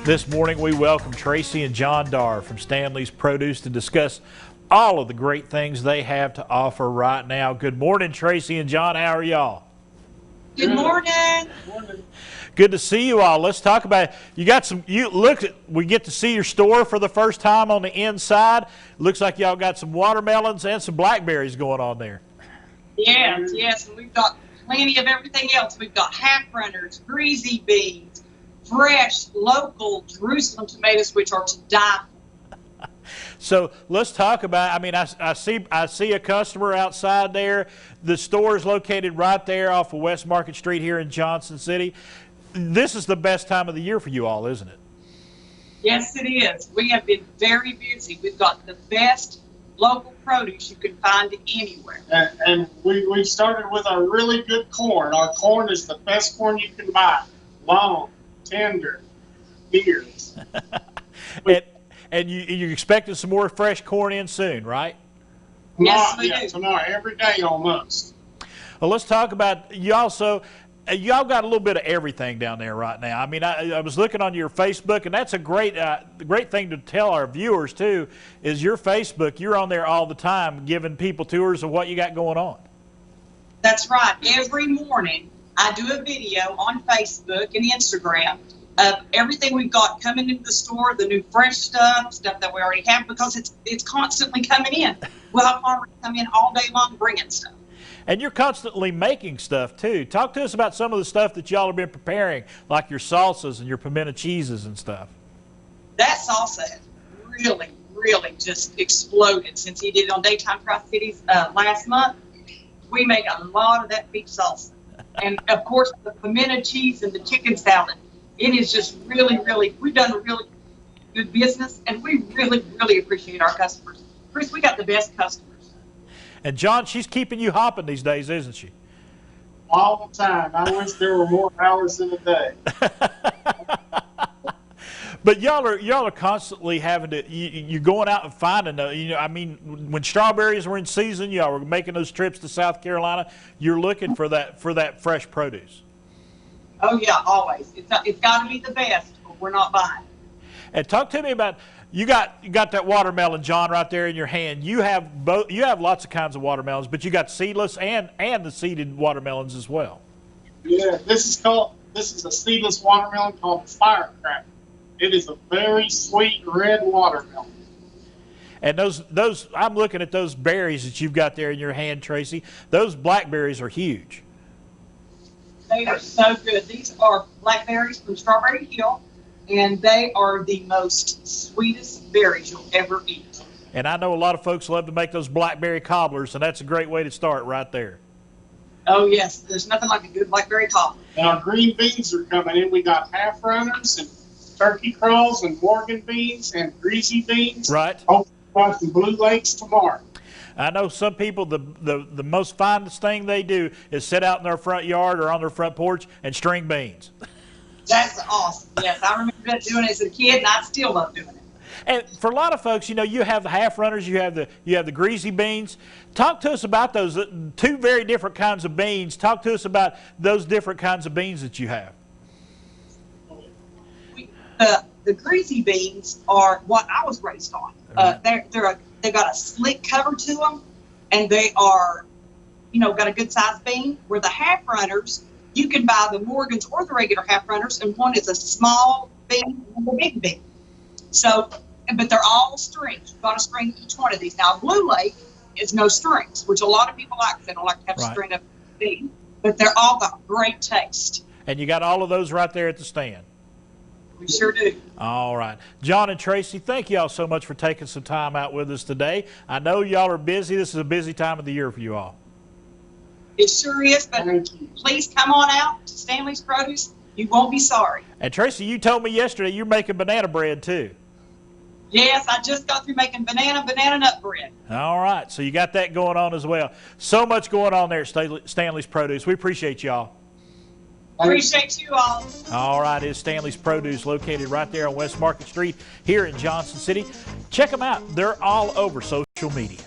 This morning we welcome Tracy and John Darr from Stanley's Produce to discuss all of the great things they have to offer right now. Good morning, Tracy and John. How are y'all? Good morning. Good to see you all. Let's talk about it. We get to see your store for the first time on the inside. Looks like y'all got some watermelons and some blackberries going on there. Yes, and we've got plenty of everything else. We've got half runners, greasy beans, fresh, local Jerusalem tomatoes, which are to die for. So let's talk about, I see a customer outside there. The store is located right there off of West Market Street here in Johnson City. This is the best time of the year for you all, isn't it? Yes, it is. We have been very busy. We've got the best local produce you can find anywhere. And we started with a really good corn. Our corn is the best corn you can buy. Long, tender, ears. And you're expecting some more fresh corn in soon, right? Yes, we do. Tomorrow, every day almost. Well, let's talk about y'all got a little bit of everything down there right now. I mean, I was looking on your Facebook, and that's a great thing to tell our viewers too, is your Facebook. You're on there all the time giving people tours of what you got going on. That's right. Every morning I do a video on Facebook and Instagram of everything we've got coming into the store, the new fresh stuff that we already have, because it's constantly coming in. We'll have farmers come in all day long bringing stuff. And you're constantly making stuff too. Talk to us about some of the stuff that y'all have been preparing, like your salsas and your pimento cheeses and stuff. That salsa has really just exploded since he did it on Daytime Tri-Cities last month. We make a lot of that beef salsa. And of course, the pimento cheese and the chicken salad. It is just really, we've done a really good business, and we really appreciate our customers. Chris, we got the best customers. And John, she's keeping you hopping these days, isn't she? All the time. I wish there were more hours in a day. But y'all are constantly having to. You're going out and finding. When strawberries were in season, y'all were making those trips to South Carolina. You're looking for that fresh produce. Oh yeah, always. It's got to be the best, or we're not buying. And talk to me about. You got that watermelon, John, right there in your hand. You have both. You have lots of kinds of watermelons, but you got seedless and the seeded watermelons as well. Yeah, this is a seedless watermelon called Firecracker. It is a very sweet red watermelon. And those I'm looking at those berries that you've got there in your hand, Tracy. Those blackberries are huge. They are so good. These are blackberries from Strawberry Hill. And they are the most sweetest berries you'll ever eat. And I know a lot of folks love to make those blackberry cobblers, and that's a great way to start right there. Oh, yes. There's nothing like a good blackberry cobbler. Now, green beans are coming in. We got half runners and turkey crawls and Morgan beans and greasy beans. Right. Hopefully, we'll have some Blue Lakes tomorrow. I know some people, the most finest thing they do is sit out in their front yard or on their front porch and string beans. That's awesome. Yes, I remember doing it as a kid, and I still love doing it. And for a lot of folks, you have the half runners, you have the greasy beans. Talk to us about those two very different kinds of beans. Talk to us about those different kinds of beans that you have. The greasy beans are what I was raised on. They got a slick cover to them, and they are, got a good sized bean. Where the half runners, you can buy the Morgans or the regular half runners, and one is a small bean and a big bean. So, but they're all strings. You've got to string each one of these. Now, Blue Lake is no strings, which a lot of people like because they don't like to have to string up the bean. But they're all got great taste. And you got all of those right there at the stand. We sure do. All right. John and Tracy, thank y'all so much for taking some time out with us today. I know y'all are busy. This is a busy time of the year for you all. It sure is, but please come on out to Stanley's Produce. You won't be sorry. And Tracy, you told me yesterday you're making banana bread too. Yes, I just got through making banana nut bread. All right, so you got that going on as well. So much going on there at Stanley's Produce. We appreciate y'all. Appreciate you all. All right, it's Stanley's Produce located right there on West Market Street here in Johnson City. Check them out. They're all over social media.